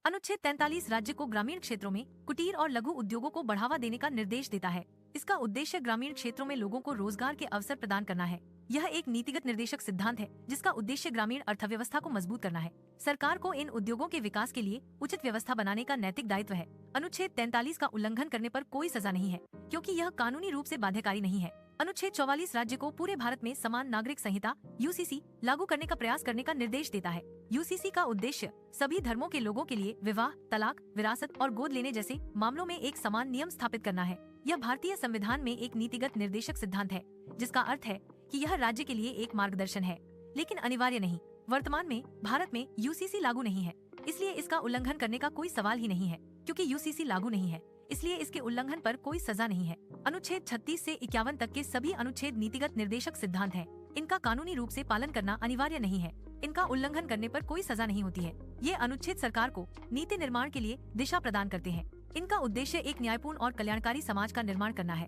अनुच्छेद 43 राज्य को ग्रामीण क्षेत्रों में कुटीर और लघु उद्योगों को बढ़ावा देने का निर्देश देता है। इसका उद्देश्य ग्रामीण क्षेत्रों में लोगों को रोजगार के अवसर प्रदान करना है। यह एक नीतिगत निर्देशक सिद्धांत है जिसका उद्देश्य ग्रामीण अर्थव्यवस्था को मजबूत करना है। सरकार को इन उद्योगों के विकास के लिए उचित व्यवस्था बनाने का नैतिक दायित्व है। अनुच्छेद 43 का उल्लंघन करने पर कोई सजा नहीं है, क्योंकि यह कानूनी रूप से बाध्यकारी नहीं है। अनुच्छेद 44 राज्य को पूरे भारत में समान नागरिक संहिता (यूसीसी) लागू करने का प्रयास करने का निर्देश देता है। यूसीसी का उद्देश्य सभी धर्मों के लोगों के लिए विवाह, तलाक, विरासत और गोद लेने जैसे मामलों में एक समान नियम स्थापित करना है। यह भारतीय संविधान में एक नीतिगत निर्देशक सिद्धांत है, जिसका अर्थ है कि यह राज्य के लिए एक मार्गदर्शन है, लेकिन अनिवार्य नहीं। वर्तमान में भारत में यूसीसी लागू नहीं है, इसलिए इसका उल्लंघन करने का कोई सवाल ही नहीं है। क्योंकि यूसीसी लागू नहीं है, इसलिए इसके उल्लंघन पर कोई सजा नहीं है। अनुच्छेद 36 से 51 तक के सभी अनुच्छेद नीतिगत निर्देशक सिद्धांत हैं। इनका कानूनी रूप से पालन करना अनिवार्य नहीं है। इनका उल्लंघन करने पर कोई सजा नहीं होती है। ये अनुच्छेद सरकार को नीति निर्माण के लिए दिशा प्रदान करते हैं। इनका उद्देश्य एक न्यायपूर्ण और कल्याणकारी समाज का निर्माण करना है।